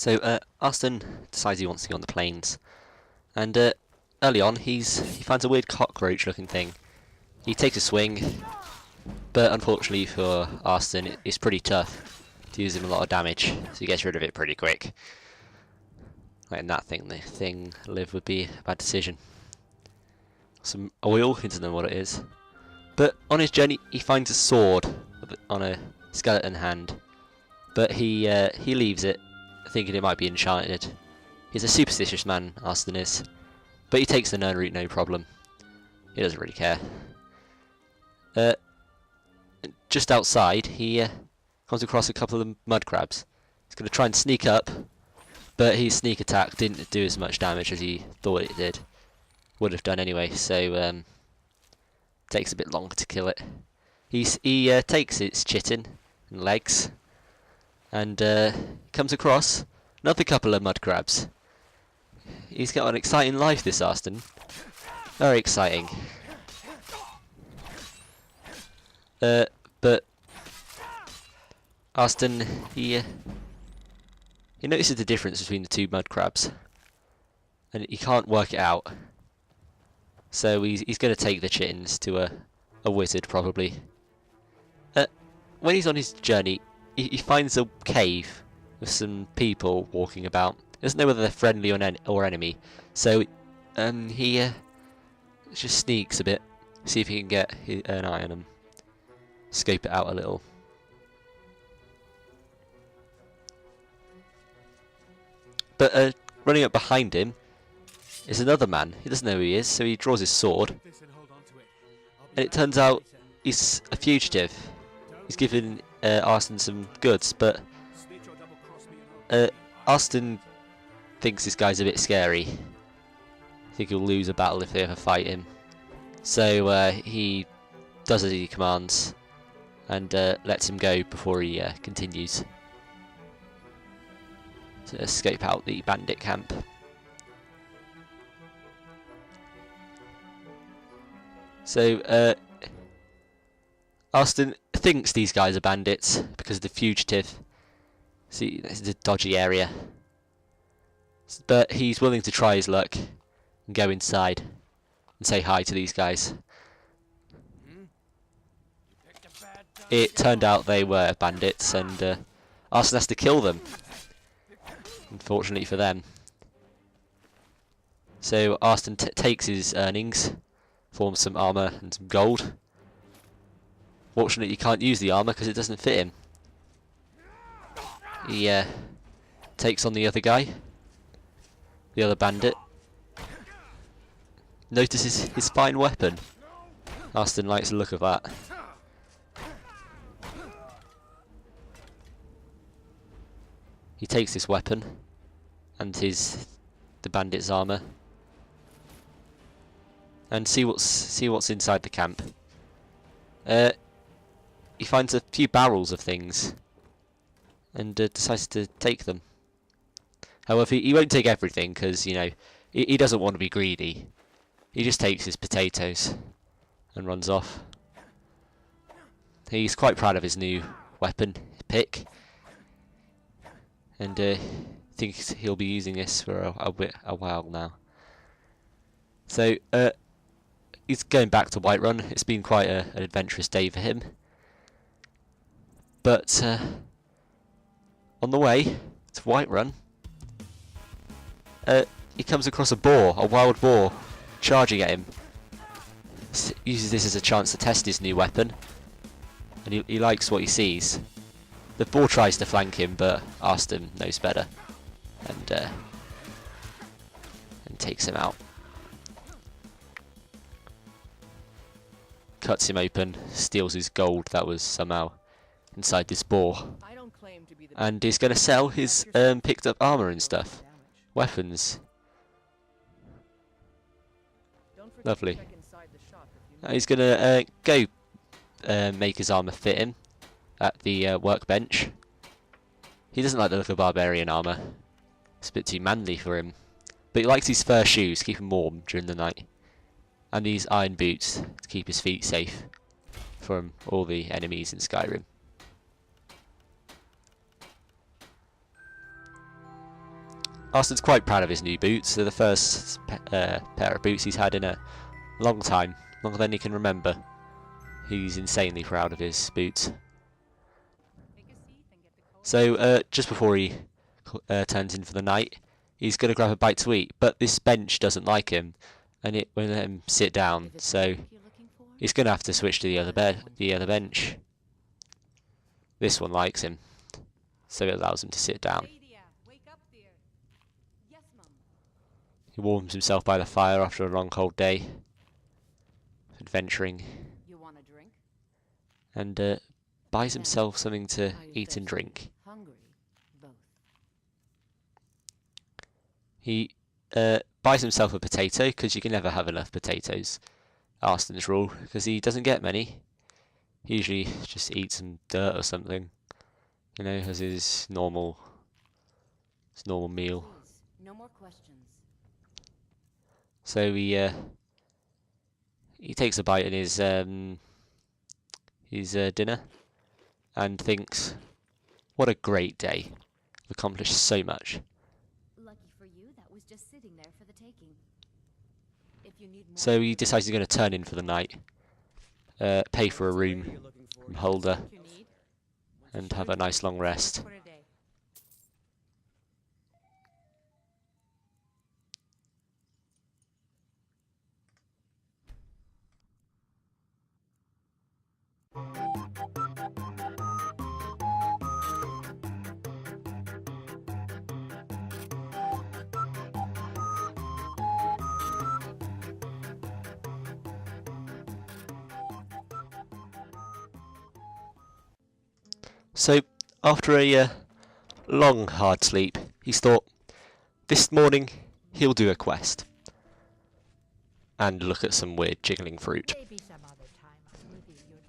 So Arstan decides he wants to go on the plains, and early on he finds a weird cockroach-looking thing. He takes a swing, but unfortunately for Arstan, it's pretty tough to use him a lot of damage, so he gets rid of it pretty quick. Letting that thing live would be a bad decision. Some oil, he doesn't know what it is. But on his journey, he finds a sword on a skeleton hand, but he leaves it, thinking it might be enchanted. He's a superstitious man, Arstan is, but he takes the known route no problem. He doesn't really care. Just outside, he comes across a couple of mudcrabs. He's going to try and sneak up, but his sneak attack didn't do as much damage as he thought it did. Would have done anyway, so takes a bit longer to kill it. He takes its chitin and legs, and comes across another couple of mudcrabs. He's got an exciting life, this Arstan. Very exciting. But Arstan, he notices the difference between the two mudcrabs, and he can't work it out. So he's going to take the chitins to a wizard, probably. When he's on his journey, he finds a cave with some people walking about. He doesn't know whether they're friendly or enemy, so he just sneaks a bit, see if he can get an eye on them, scope it out a little. But running up behind him is another man. He doesn't know who he is, so he draws his sword, and it turns out he's a fugitive. He's given Arstan some goods, but Arstan thinks this guy's a bit scary. I think he'll lose a battle if they ever fight him. So he does as he commands and lets him go before he continues to escape out the bandit camp. So Arstan thinks these guys are bandits because of the fugitive. See, this is a dodgy area. But he's willing to try his luck and go inside and say hi to these guys. It turned out they were bandits, and Arstan has to kill them, unfortunately for them. So Arstan takes his earnings, forms some armour and some gold. Fortunately, he can't use the armour because it doesn't fit him. He takes on the other guy, the other bandit. Notices his fine weapon. Arstan likes the look of that. He takes this weapon and the bandit's armour, and see what's inside the camp. He finds a few barrels of things and decides to take them. However, he won't take everything because, you know, he doesn't want to be greedy. He just takes his potatoes and runs off. He's quite proud of his new weapon, pick, and thinks he'll be using this for a while now. So he's going back to Whiterun. It's been quite an adventurous day for him. But on the way to Whiterun, he comes across a wild boar, charging at him. Uses this as a chance to test his new weapon, and he likes what he sees. The boar tries to flank him, but Arstan knows better, and takes him out. Cuts him open, steals his gold that was somehow inside this boar, and he's going to sell his picked up armour and stuff, weapons. Lovely. He's going to go make his armour fit him at the workbench. He doesn't like the look of barbarian armour. It's a bit too manly for him. But he likes his fur shoes to keep him warm during the night. And these iron boots to keep his feet safe from all the enemies in Skyrim. Arstan's quite proud of his new boots. They're the first pair of boots he's had in a long time, longer than he can remember. He's insanely proud of his boots. So just before he turns in for the night, he's going to grab a bite to eat, but this bench doesn't like him, and it won't let him sit down, so he's going to have to switch to the other bench. This one likes him, so it allows him to sit down. He warms himself by the fire after a long cold day, adventuring, and buys himself something to eat and drink. He buys himself a potato, because you can never have enough potatoes. Arstan's rule, because he doesn't get many. He usually just eats some dirt or something, you know, as his normal meal. No more questions. So he takes a bite in his dinner and thinks, "What a great day! I've accomplished so much." Lucky for you, that was just sitting there for the taking. If you need more, So he decides he's going to turn in for the night, pay for a room from Holder, and have a nice long rest. So, after a long, hard sleep, he's thought, this morning he'll do a quest and look at some weird jiggling fruit. Maybe some other time I'll reveal your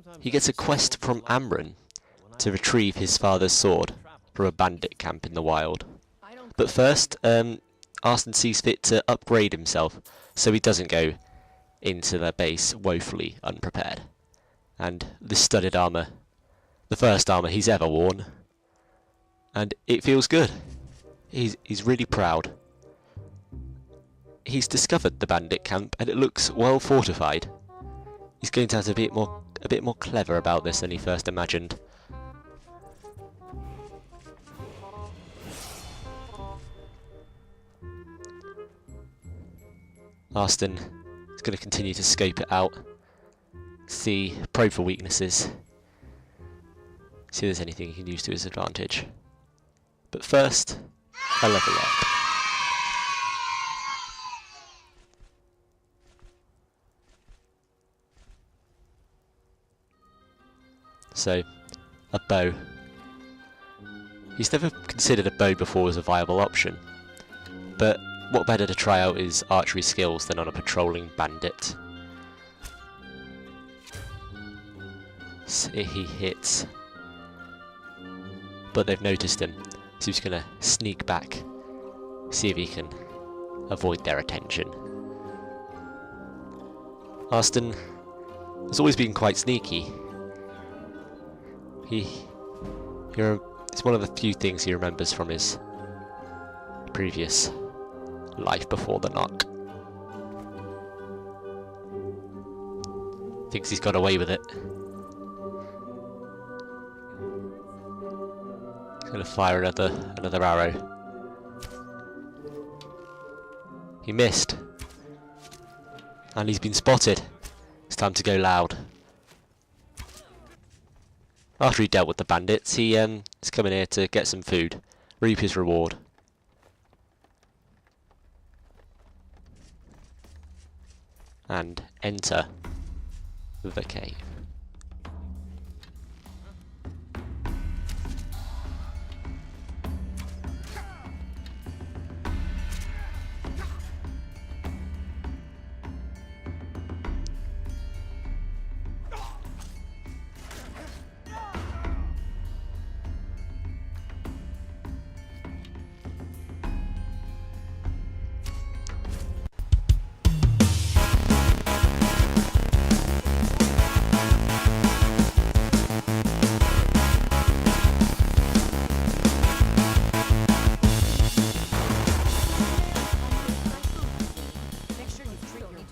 destiny. He gets a quest from Amryn to retrieve his father's sword from a bandit camp in the wild. But first, Arstan sees fit to upgrade himself so he doesn't go into the base woefully unprepared. And this studded armour, the first armour he's ever worn, and it feels good. He's really proud. He's discovered the bandit camp and it looks well fortified. He's going to have to be a bit more clever about this than he first imagined. Arstan is going to continue to scope it out, probe for weaknesses, see if there's anything he can use to his advantage. But first, a level up. So, a bow. He's never considered a bow before as a viable option, but what better to try out his archery skills than on a patrolling bandit? So he hits, but they've noticed him, so he's going to sneak back, see if he can avoid their attention. Arstan has always been quite sneaky. It's one of the few things he remembers from his previous life before the knock. Thinks he's got away with it. He's gonna fire another arrow. He missed. And he's been spotted. It's time to go loud. After he dealt with the bandits, he is coming here to get some food, reap his reward. And enter the cave.